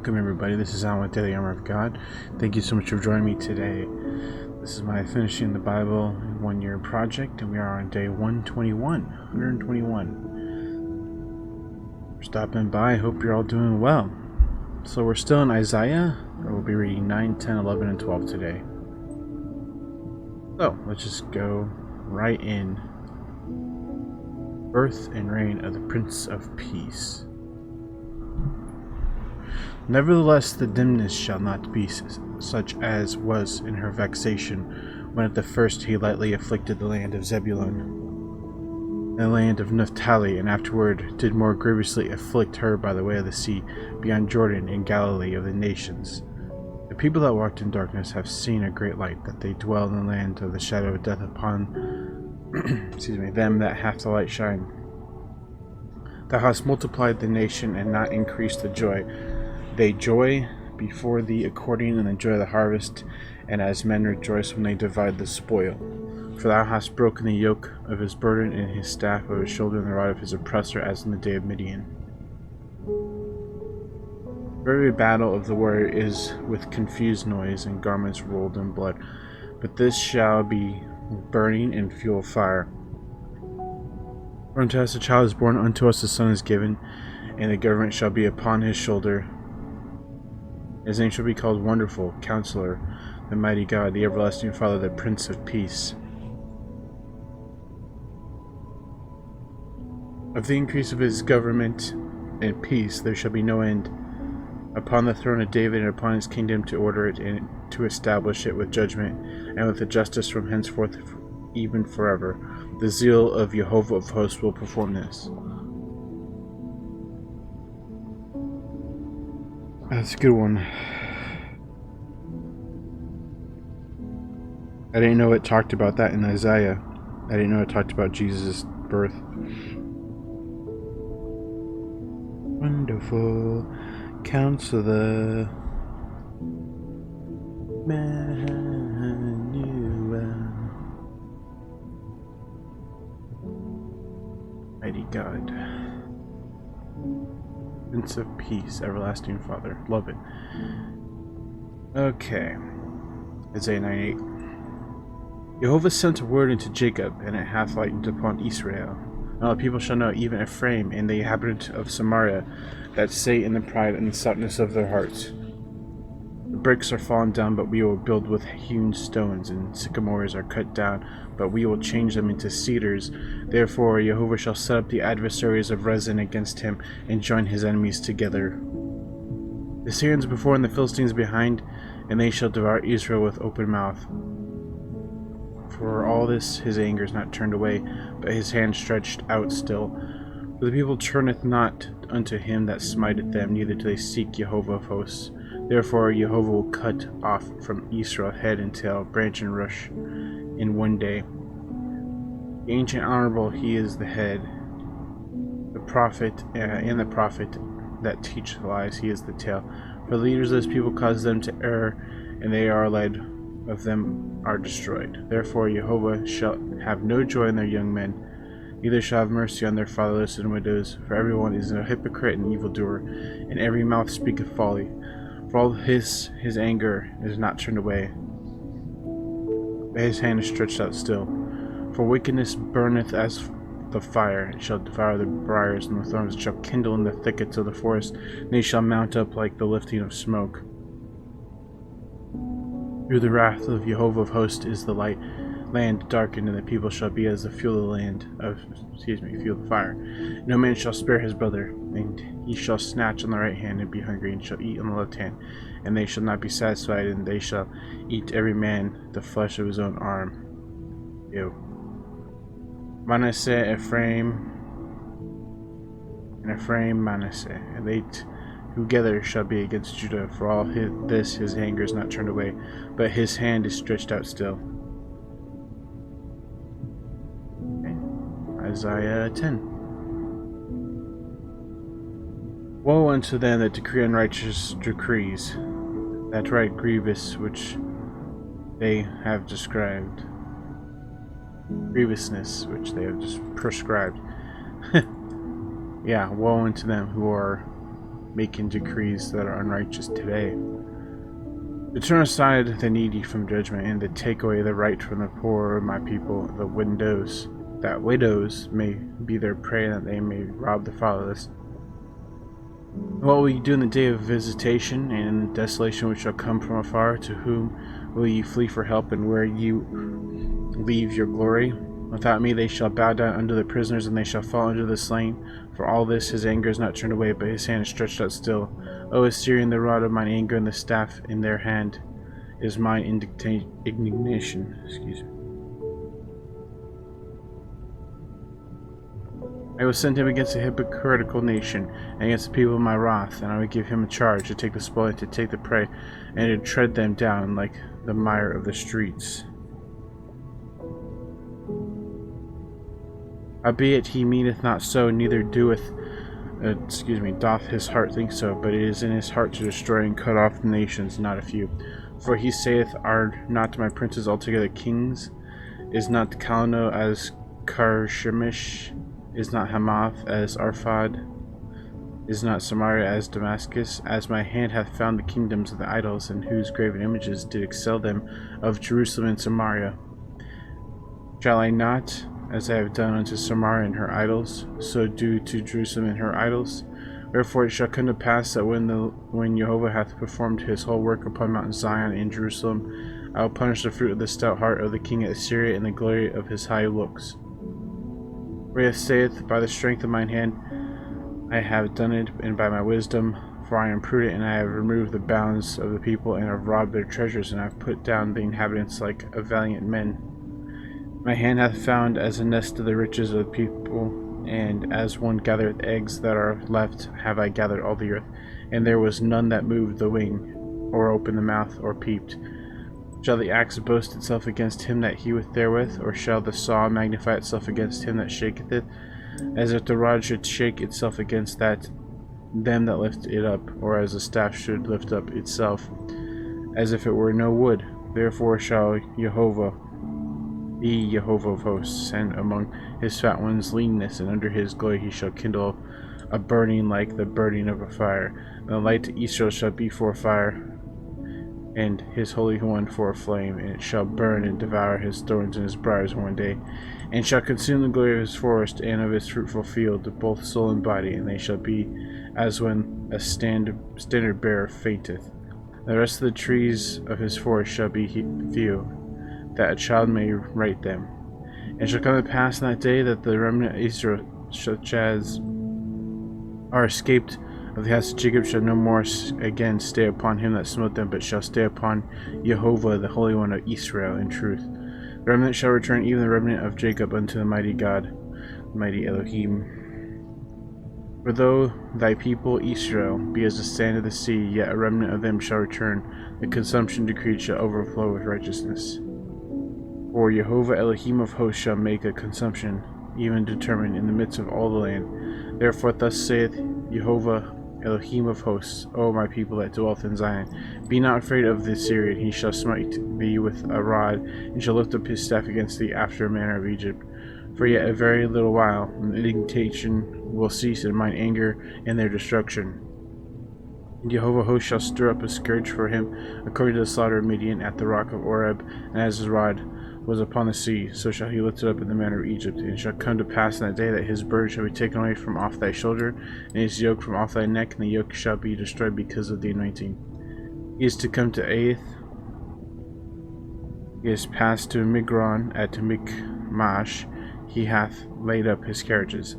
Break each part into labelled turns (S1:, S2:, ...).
S1: Welcome everybody, this is Alan with Daily Armour of God. Thank you so much for joining me today. This is my Finishing the Bible in 1 Year project, and we are on day 121. Stopping by, hope you're all doing well. So we're still in Isaiah, where we'll be reading 9, 10, 11, and 12 today. So let's just go right in. Birth and reign of the Prince of Peace. Nevertheless, the dimness shall not be such as was in her vexation, when at the first he lightly afflicted the land of Zebulun, and the land of Naphtali, and afterward did more grievously afflict her by the way of the sea, beyond Jordan, in Galilee of the nations. The people that walked in darkness have seen a great light, that they dwell in the land of the shadow of death upon them that hath the light shine. Thou hast multiplied the nation, and not increased the joy. They joy before thee according in the joy of the harvest, and as men rejoice when they divide the spoil. For thou hast broken the yoke of his burden, and his staff of his shoulder, and the rod of his oppressor, as in the day of Midian. The very battle of the warrior is with confused noise, and garments rolled in blood. But this shall be burning and fuel of fire. For unto us a child is born, unto us a son is given, and the government shall be upon his shoulder. His name shall be called Wonderful, Counselor, the Mighty God, the Everlasting Father, the Prince of Peace. Of the increase of his government and peace there shall be no end, upon the throne of David and upon his kingdom, to order it and to establish it with judgment and with the justice from henceforth even forever. The zeal of Jehovah of hosts will perform this. That's a good one. I didn't know it talked about that in Isaiah. I didn't know it talked about Jesus' birth. Wonderful Counselor, Emmanuel, Mighty God, Prince of Peace, Everlasting Father. Love it. Okay. Isaiah 9:8. Jehovah sent a word into Jacob, and it hath lightened upon Israel. Now the people shall know, even Ephraim, and the inhabitant of Samaria, that say in the pride and the stoutness of their hearts, the bricks are fallen down, but we will build with hewn stones, and sycamores are cut down, but we will change them into cedars. Therefore Jehovah shall set up the adversaries of Rezin against him, and join his enemies together. The Syrians before and the Philistines behind, and they shall devour Israel with open mouth. For all this his anger is not turned away, but his hand stretched out still. For the people turneth not unto him that smiteth them, neither do they seek Jehovah of hosts. Therefore Jehovah will cut off from Israel head and tail, branch and rush, in one day. The ancient honorable, he is the head. The prophet and the prophet that teach lies, he is the tail. For the leaders of this people cause them to err, and they are led of them are destroyed. Therefore Jehovah shall have no joy in their young men, neither shall have mercy on their fatherless and widows. For everyone is a hypocrite and evildoer, and every mouth speaketh folly. For all his anger is not turned away, but his hand is stretched out still. For wickedness burneth as the fire, it shall devour the briars, and the thorns shall kindle in the thickets of the forest, and they shall mount up like the lifting of smoke. Through the wrath of Jehovah of hosts is the land darkened, and the people shall be as the fuel of fuel of fire. No man shall spare his brother, and he shall snatch on the right hand and be hungry, and shall eat on the left hand, and they shall not be satisfied, and they shall eat every man the flesh of his own arm. Ew. Manasseh, Ephraim, and Ephraim, Manasseh, and they together shall be against Judah. For all his anger is not turned away, but his hand is stretched out still. Okay. Isaiah 10. Woe unto them that decree unrighteous decrees, that write grievous which they have described, grievousness which they have just prescribed. Yeah, woe unto them who are making decrees that are unrighteous today. To turn aside the needy from judgment, and to take away the right from the poor of my people, the widows, that widows may be their prey, and that they may rob the fatherless. What will ye do in the day of visitation, and in the desolation which shall come from afar? To whom will ye flee for help, and where you leave your glory? Without me they shall bow down under the prisoners, and they shall fall under the slain. For all this his anger is not turned away, but his hand is stretched out still. O Assyrian, the rod of mine anger, and the staff in their hand is mine indignation. Excuse me. I will send him against a hypocritical nation, and against the people of my wrath, and I will give him a charge to take the spoil, and to take the prey, and to tread them down like the mire of the streets. Howbeit he meaneth not so, neither doth his heart think so, but it is in his heart to destroy and cut off the nations, not a few. For he saith, Are not my princes altogether kings? Is not Calno as Karshemish? Is not Hamath as Arphad? Is not Samaria as Damascus? As my hand hath found the kingdoms of the idols, and whose graven images did excel them of Jerusalem and Samaria. Shall I not, as I have done unto Samaria and her idols, so do to Jerusalem and her idols? Wherefore it shall come to pass that when Jehovah hath performed his whole work upon Mount Zion and Jerusalem, I will punish the fruit of the stout heart of the king of Assyria and the glory of his high looks. For he saith, By the strength of mine hand I have done it, and by my wisdom, for I am prudent, and I have removed the bounds of the people, and have robbed their treasures, and I have put down the inhabitants like a valiant men. My hand hath found as a nest of the riches of the people, and as one gathereth eggs that are left, have I gathered all the earth, and there was none that moved the wing, or opened the mouth, or peeped. Shall the axe boast itself against him that heweth therewith, or shall the saw magnify itself against him that shaketh it? As if the rod should shake itself against them that lift it up, or as a staff should lift up itself, as if it were no wood. Therefore shall Jehovah, the Jehovah of hosts, send among his fat ones leanness, and under his glory he shall kindle a burning like the burning of a fire. And the light to Israel shall be for a fire, and his Holy One for a flame, and it shall burn and devour his thorns and his briars one day, and shall consume the glory of his forest and of his fruitful field, both soul and body, and they shall be as when a standard bearer fainteth. The rest of the trees of his forest shall be few, that a child may write them. And it shall come to pass in that day that the remnant of Israel, such as are escaped of the house of Jacob, shall no more again stay upon him that smote them, but shall stay upon Jehovah, the Holy One of Israel, in truth. The remnant shall return, even the remnant of Jacob, unto the mighty God, mighty Elohim. For though thy people Israel be as the sand of the sea, yet a remnant of them shall return. The consumption decreed shall overflow with righteousness. For Jehovah Elohim of hosts shall make a consumption, even determined in the midst of all the land. Therefore thus saith Jehovah Elohim of hosts, O my people that dwelleth in Zion, be not afraid of the Assyrian. He shall smite thee with a rod, and shall lift up his staff against thee after a manner of Egypt. For yet a very little while, and the indignation will cease, and mine anger and their destruction. And Jehovah of hosts shall stir up a scourge for him, according to the slaughter of Midian at the rock of Oreb, and as his rod was upon the sea, so shall he lift it up in the manner of Egypt. And it shall come to pass in that day that his burden shall be taken away from off thy shoulder, and his yoke from off thy neck, and the yoke shall be destroyed because of the anointing. He is to come to Aeth. He is passed to Migron at Michmash. He hath laid up his carriages.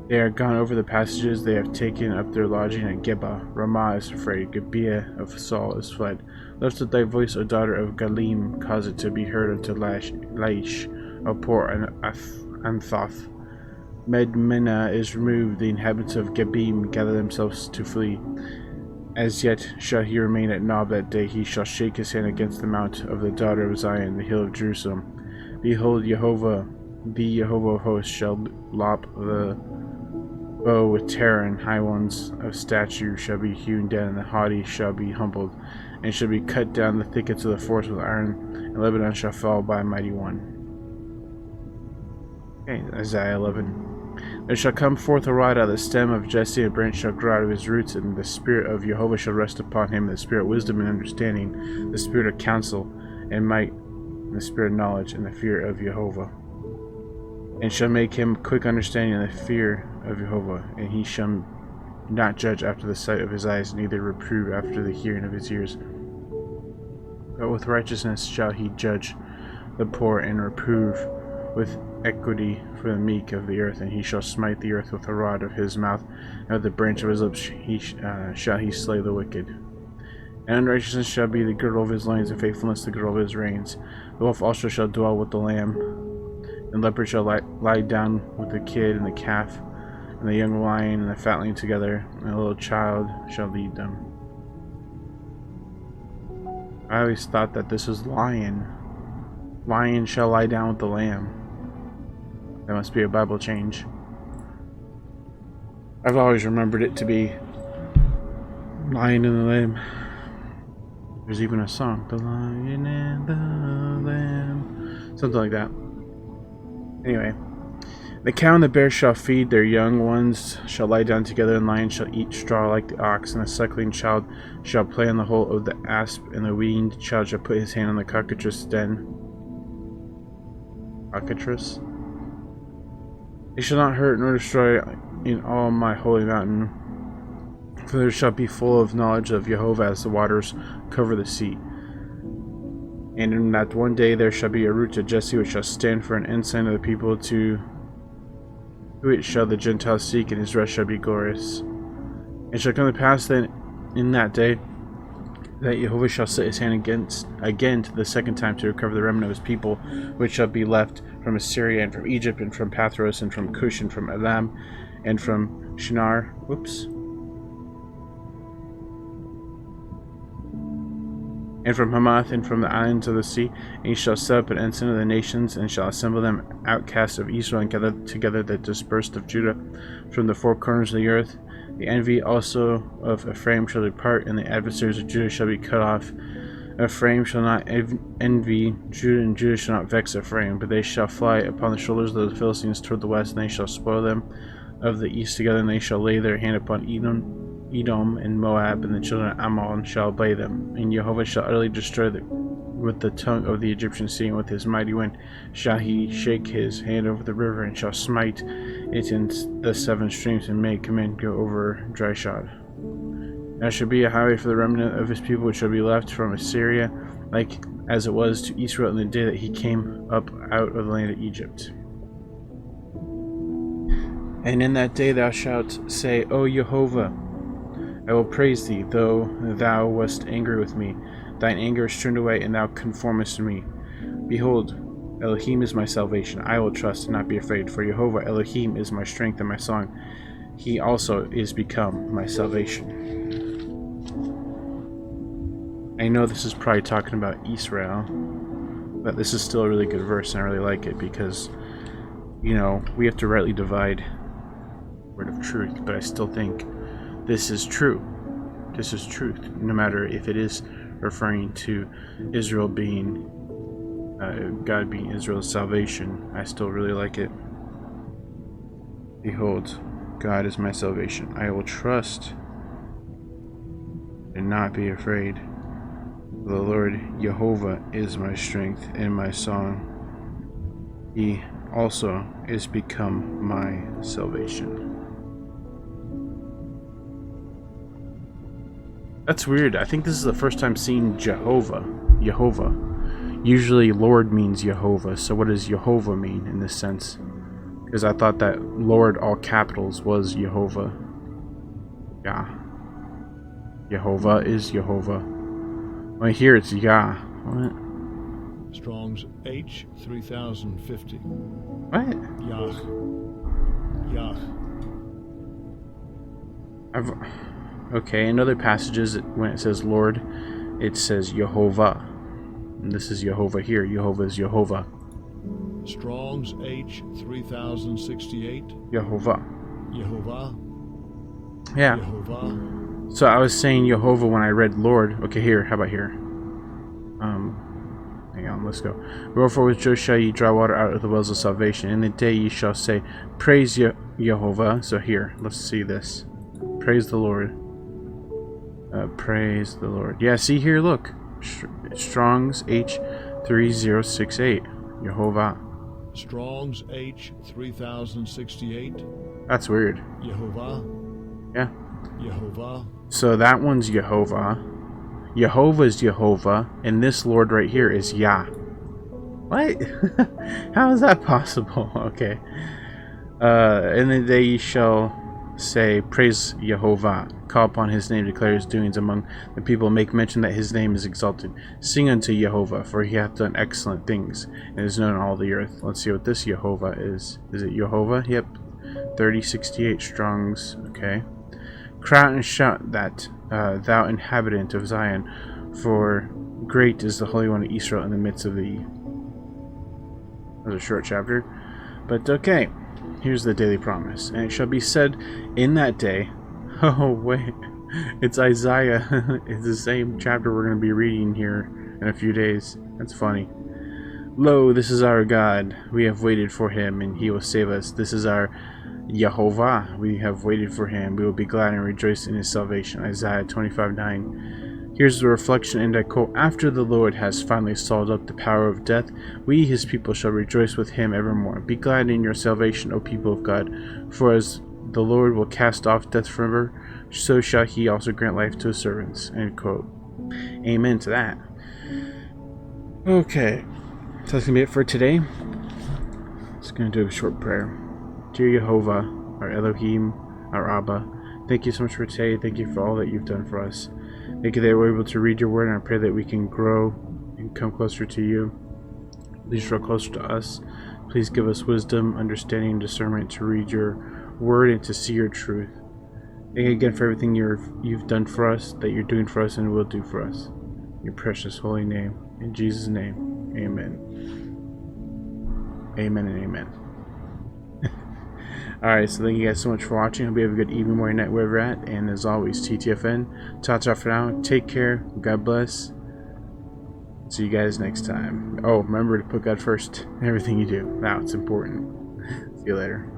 S1: They are gone over the passages, they have taken up their lodging at Geba. Ramah is afraid, Gibeah of Saul is fled. Lift up thy voice, O daughter of Galim, cause it to be heard unto Laish, O poor Anthoth. Medmenah is removed, the inhabitants of Gebim gather themselves to flee. As yet shall he remain at Nob that day, he shall shake his hand against the mount of the daughter of Zion, the hill of Jerusalem. Behold, Jehovah, the Jehovah of hosts, shall lop the bow with terror, and high ones of stature shall be hewn down, and the haughty shall be humbled, and shall be cut down the thickets of the forest with iron, and Lebanon shall fall by a mighty one. Okay, Isaiah 11. There shall come forth a rod out of the stem of Jesse, a branch shall grow out of his roots, and the Spirit of Jehovah shall rest upon him, the Spirit of wisdom and understanding, the Spirit of counsel and might, and the Spirit of knowledge and the fear of Jehovah. And shall make him quick understanding in the fear of Jehovah, and he shall not judge after the sight of his eyes, neither reprove after the hearing of his ears. But with righteousness shall he judge the poor, and reprove with equity for the meek of the earth. And he shall smite the earth with the rod of his mouth, and with the branch of his lips shall he slay the wicked. And unrighteousness shall be the girdle of his loins, and faithfulness the girdle of his reins. The wolf also shall dwell with the lamb, and leopard shall lie down with the kid and the calf, and the young lion and the fatling together, and a little child shall lead them. I always thought that this was lion. Lion shall lie down with the lamb. That must be a Bible change. I've always remembered it to be lion and the lamb. There's even a song, the lion and the lamb, something like that. Anyway, the cow and the bear shall feed their young ones, shall lie down together, and lion shall eat straw like the ox, and the suckling child shall play on the hole of the asp, and the weaned child shall put his hand on the cockatrice' den. Cockatrice? They shall not hurt nor destroy in all my holy mountain, for there shall be full of knowledge of Jehovah as the waters cover the sea. And in that one day there shall be a root of Jesse, which shall stand for an ensign of the people. To it shall the Gentiles seek, and his rest shall be glorious. It shall come to pass that in that day that Jehovah shall set his hand again to the second time to recover the remnant of his people, which shall be left from Assyria, and from Egypt, and from Pathros, and from Cush, and from Elam, and from Shinar. And from Hamath, and from the islands of the sea. And he shall set up an ensign of the nations, and shall assemble them outcasts of Israel, and gather together the dispersed of Judah from the four corners of the earth. The envy also of Ephraim shall depart, and the adversaries of Judah shall be cut off. Ephraim shall not envy Judah, and Judah shall not vex Ephraim, but they shall fly upon the shoulders of the Philistines toward the west, and they shall spoil them of the east together, and they shall lay their hand upon Edom and Moab, and the children of Ammon shall obey them. And Jehovah shall utterly destroy with the tongue of the Egyptian sea, and with his mighty wind shall he shake his hand over the river, and shall smite it in the seven streams, and make men go over dry shod. There shall be a highway for the remnant of his people, which shall be left from Assyria, like as it was to Israel in the day that he came up out of the land of Egypt. And in that day thou shalt say, O Jehovah, I will praise thee, though thou wast angry with me. Thine anger is turned away, and thou conformest to me. Behold, Elohim is my salvation. I will trust and not be afraid, for Jehovah Elohim is my strength and my song. He also is become my salvation. I know this is probably talking about Israel, but this is still a really good verse, and I really like it because, you know, we have to rightly divide the word of truth, but I still think this is true. This is truth, no matter if it is referring to Israel being, God being Israel's salvation. I still really like it. Behold, God is my salvation. I will trust and not be afraid. The Lord Jehovah is my strength and my song. He also is become my salvation. That's weird. I think this is the first time seeing Jehovah. Usually Lord means Jehovah, so what does Jehovah mean in this sense? Because I thought that Lord, all capitals, was Jehovah. Yeah. Jehovah is Jehovah. Well, here it's Yah. What?
S2: Strong's H 3050.
S1: What?
S2: Yah.
S1: Okay, in other passages, when it says Lord, it says Jehovah. And this is Jehovah here. Jehovah is Jehovah.
S2: Strong's H 3068.
S1: Jehovah.
S2: Yeah.
S1: Jehovah. So I was saying Jehovah when I read Lord. Okay, here. How about here? hang on, let's go. Wherefore with joy shall ye draw water out of the wells of salvation. In the day ye shall say, Praise Jehovah. So here, let's see this. Praise the Lord. Praise the Lord. Yeah, see here, look. Strong's H3068. Jehovah.
S2: Strong's H 3068.
S1: That's weird.
S2: Jehovah.
S1: Yeah.
S2: Jehovah.
S1: So that one's Jehovah. Jehovah's Jehovah. And this Lord right here is Yah. What? How is that possible? Okay. In the day ye shall say, Praise Jehovah. Call upon his name, declare his doings among the people, make mention that his name is exalted. Sing unto Jehovah, for he hath done excellent things, and is known in all the earth. Let's see what this Jehovah is. Is it Jehovah? Yep. 3068 Strong's. Okay. Cry out and shout that thou inhabitant of Zion, for great is the Holy One of Israel in the midst of thee. That was a short chapter. But okay. Here's the daily promise. And it shall be said in that day. Oh, wait. It's Isaiah. It's the same chapter we're going to be reading here in a few days. That's funny. Lo, this is our God. We have waited for him, and he will save us. This is our Jehovah. We have waited for him. We will be glad and rejoice in his salvation. Isaiah 25:9. Here's the reflection, and I quote, After the Lord has finally swallowed up the power of death, we, his people, shall rejoice with him evermore. Be glad in your salvation, O people of God, for as the Lord will cast off death forever, so shall he also grant life to his servants. End quote. Amen to that. Okay, so that's going to be it for today. Just going to do a short prayer. Dear Jehovah, our Elohim, our Abba, thank you so much for today. Thank you for all that you've done for us. Thank you that we're able to read your word, and I pray that we can grow and come closer to you. Please draw closer to us. Please give us wisdom, understanding, and discernment to read your word and to see your truth. Thank you again for everything you've done for us, that you're doing for us, and will do for us. In your precious holy name. In Jesus' name. Amen. Amen and amen. Alright, so thank you guys so much for watching. Hope you have a good evening, morning, night, wherever you're at. And as always, TTFN. Ta-ta for now. Take care. God bless. See you guys next time. Oh, remember to put God first in everything you do. Now, it's important. See you later.